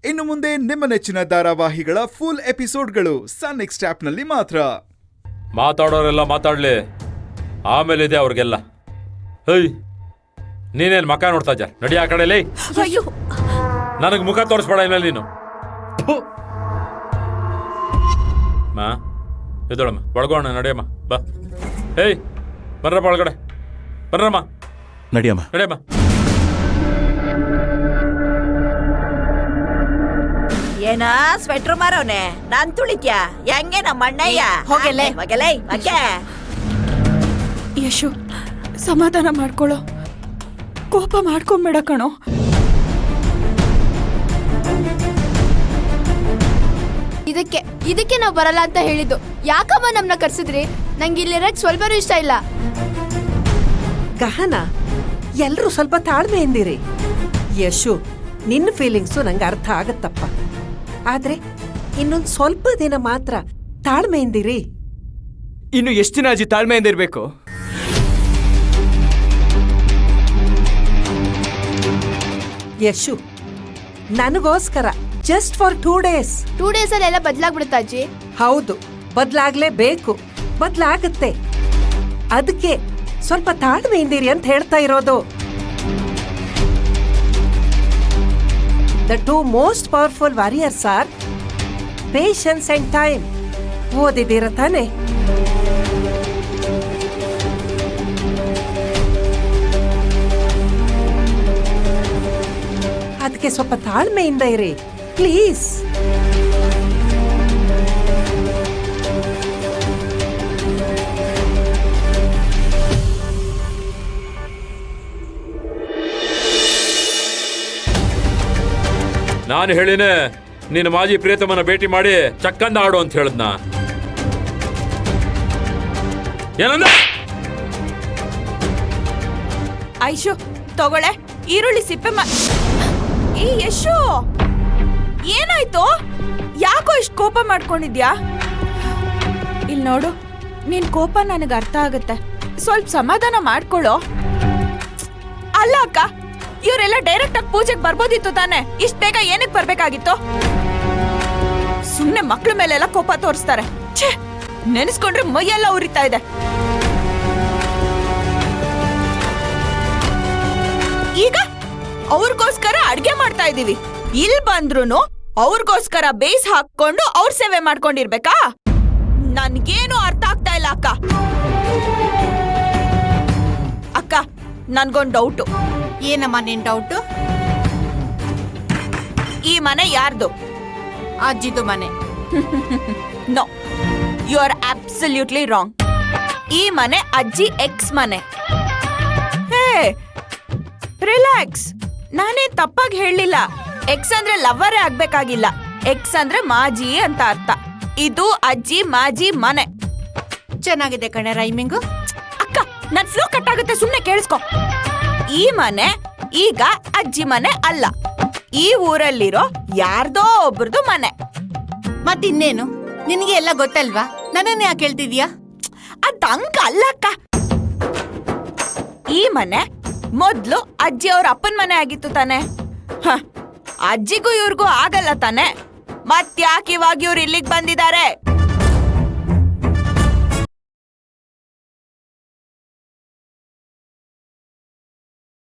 ಇನ್ನು ಮುಂದೆ ನಿಮ್ಮ ನೆಚ್ಚಿನ ಧಾರಾವಾಹಿಗಳ ಫುಲ್ ಎಪಿಸೋಡ್ಗಳು ಸನ್ ನೆಕ್ಸ್ಟ್ ಆಪ್ನಲ್ಲಿ ಮಾತ್ರ. ಮಾತಾಡೋರೆಲ್ಲ ಮಾತಾಡ್ಲಿ, ಆಮೇಲೆ ಇದೆ ಅವ್ರಿಗೆಲ್ಲ. ಹೇಯ್, ನೀನೇನು ಮಕ್ಕ ನೋಡ್ತಾ ಇದ್ದ? ನಡಿ ಆ ಕಡೆಲಿ. ನನಗೆ ಮುಖ ತೋರಿಸ್ಬೇಡ ಇನ್ಮೇಲೆ ನೀನು. ಮಾ ಎದೊಳಮ್ಮ, ಒಳಗೋಣ, ನಡಿಯಮ್ಮ, ಬಾ. ಹೇಯ್, ಬರ್ರಪ್ಪ ಒಳಗಡೆ, ಬರ್ರಮ್ಮ, ನಡಿಯಮ್ಮ, ನಡಿಯಮ್ಮ. ಏನ ಸ್ವೆಟ್ರ್ ಮಾರವನೆ, ನಾನ್ ತುಳಿತ್ಯಾ ಹೆಂಗೆ ನಮ್ಮ ಅಣ್ಣಯ್ಯ? ಹೋಗಲೇ ಹೋಗಲೇ ಅಕ್ಕೆ. ಯಶು, ಸಮಾಧಾನ ಮಾಡ್ಕೊಳ್ಳೋ, ಕೋಪ ಮಾಡ್ಕೊಂಬೇಡ ಕಣೋ. ಇದಕ್ಕೆ ನಾವು ಬರಲ್ಲ ಅಂತ ಹೇಳಿದ್ದು. ಯಾಕಮ್ಮ ನಮ್ಮನ್ನ ಕರ್ಸಿದ್ರಿ? ನಂಗೆ ಇಲ್ಲಿರಕ್ ಸ್ವಲ್ಪನೂ ಇಷ್ಟ ಇಲ್ಲ. ಗಹನ, ಎಲ್ರೂ ಸ್ವಲ್ಪ ತಾಳ್ಮೆಯಿಂದಿರಿ. ಯಶು, ನಿನ್ನ ಫೀಲಿಂಗ್ಸು ನಂಗೆ ಅರ್ಥ ಆಗತ್ತಪ್ಪ. ಆದ್ರೆ ಇನ್ನೊಂದು ಸ್ವಲ್ಪ ದಿನ ಮಾತ್ರ ತಾಳ್ಮೆಯಿಂದಿರಿ. ಇನ್ನು ಎಷ್ಟು ದಿನ ಅಜ್ಜಿ ತಾಳ್ಮೆಯಿಂದ ಇರ್ಬೇಕು? ಯಶು, ನನಗೋಸ್ಕರ ಜಸ್ಟ್ ಫಾರ್ 2 days. 2 days ಅಲ್ಲಿ ಎಲ್ಲ ಬದಲಾಗ್ಬಿಡುತ್ತಾ ಅಜ್ಜಿ? ಹೌದು, ಬದಲಾಗ್ಲೇಬೇಕು, ಬದಲಾಗುತ್ತೆ. ಅದಕ್ಕೆ ಸ್ವಲ್ಪ ತಾಳ್ಮೆಯಿಂದಿರಿ ಅಂತ ಹೇಳ್ತಾ ಇರೋದು. The 2 most powerful warriors are patience and time. ಓದಿದ್ದೀರ ತಾನೆ? ಅದಕ್ಕೆ ಸ್ವಲ್ಪ ತಾಳ್ಮೆಯಿಂದ ಇರಿ ಪ್ಲೀಸ್. ನಾನು ಹೇಳಿನೇ ನೀನು ಮಾಜಿ ಪ್ರಿಯತಮನ ಭೇಟಿ ಮಾಡಿ ಚಕ್ಕಂದ ಆಡು ಅಂತ ಹೇಳದ್ನ. ಏನಂದ? ಐಶು, ತಗೊಳ್ಳೆ ಈರುಳ್ಳಿ ಸಿಪ್ಪೆ. ಈ ಯಶು, ಏನಾಯ್ತು? ಯಾಕೋ ಇಷ್ಟು ಕೋಪ ಮಾಡ್ಕೊಂಡಿದ್ಯಾ? ಇಲ್ಲಿ ನೋಡು, ನಿನ್ ಕೋಪ ನನಗೆ ಅರ್ಥ ಆಗತ್ತೆ. ಸ್ವಲ್ಪ ಸಮಾಧಾನ ಮಾಡ್ಕೊಳ್ಳೋ. ಅಲ್ಲ ಅಕ್ಕ, ಇವರೆಲ್ಲ ಡೈರೆಕ್ಟ್ ಆಗಿ ಪೂಜೆಗೆ ಬರ್ಬೋದಿತ್ತು ತಾನೆ? ಇಷ್ಟ ಬೇಗ ಏನಕ್ಕೆ ಬರ್ಬೇಕಾಗಿತ್ತು? ಸುಮ್ನೆ ಮಕ್ಳ ಮೇಲೆಲ್ಲ ಕೋಪ ತೋರಿಸ್ತಾರೆ. ಛೇ, ನೆನೆಸ್ಕೊಂಡ್ರೆ ಮೈಯೆಲ್ಲ ಉರಿತಾ ಇದೆ. ಈಗ ಅವ್ರಿಗೋಸ್ಕರ ಅಡ್ಗೆ ಮಾಡ್ತಾ ಇದೀವಿ. ಇಲ್ಲಿ ಬಂದ್ರು ಅವ್ರಿಗೋಸ್ಕರ ಬೇಸ್ ಹಾಕೊಂಡು ಅವ್ರ ಸೇವೆ ಮಾಡ್ಕೊಂಡಿರ್ಬೇಕಾ? ನನ್ಗೇನು ಅರ್ಥ ಆಗ್ತಾ ಇಲ್ಲ ಅಕ್ಕ. ಅಕ್ಕ, ನನ್ಗೊಂದು ಡೌಟು. ಏನಮ್ಮ ನಿನ್ ಡೌಟು? ಈ ಮನೆ ಯಾರ್ದು? ಅಜ್ಜಿದು ಮನೆ. No, you are absolutely wrong. ಈ ಮನೆ ಅಜ್ಜಿ ಎಕ್ಸ್ ಮನೆ. ಹೇ, ರಿಲ್ಯಾಕ್ಸ್. ನಾನೇನ್ ತಪ್ಪಾಗಿ ಹೇಳಲಿಲ್ಲ. ಎಕ್ಸ್ ಅಂದ್ರೆ ಲವ್ವರೇ ಆಗ್ಬೇಕಾಗಿಲ್ಲ. ಎಕ್ಸ್ ಅಂದ್ರೆ ಮಾಜಿ ಅಂತ ಅರ್ಥ. ಇದು ಅಜ್ಜಿ ಮಾಜಿ ಮನೆ. ಚೆನ್ನಾಗಿದೆ ಕಣೆ ರೈಮಿಂಗು. ಅಕ್ಕ, ನನ್ ಫ್ಲೋ ಕಟ್ ಆಗುತ್ತೆ, ಸುಮ್ನೆ ಕೇಳಿಸ್ಕೊ. ಈ ಮನೆ ಈಗ ಅಜ್ಜಿ ಮನೆ ಅಲ್ಲ, ಈ ಊರಲ್ಲಿರೋ ಯಾರ್ದೋ ಒಬ್ರದು ಮನೆ. ಮತ್ತಿನ್ನೇನು, ನಿನಗೆ ಎಲ್ಲ ಗೊತ್ತಲ್ವಾ? ನನ್ನನ್ನ ಯಾಕೆ ಹೇಳ್ತಿದ್ಯಾ? ಅದಂಕ ಅಲ್ಲಕ್ಕ. ಈ ಮನೆ ಮೊದ್ಲು ಅಜ್ಜಿ ಅವ್ರ ಅಪ್ಪನ ಮನೆ ಆಗಿತ್ತು ತಾನೆ. ಅಜ್ಜಿಗೂ ಇವ್ರಿಗೂ ಆಗಲ್ಲ ತಾನೆ. ಮತ್ಯಾಕೆ ಇವಾಗ ಇವ್ರು ಇಲ್ಲಿಗೆ ಬಂದಿದ್ದಾರೆ?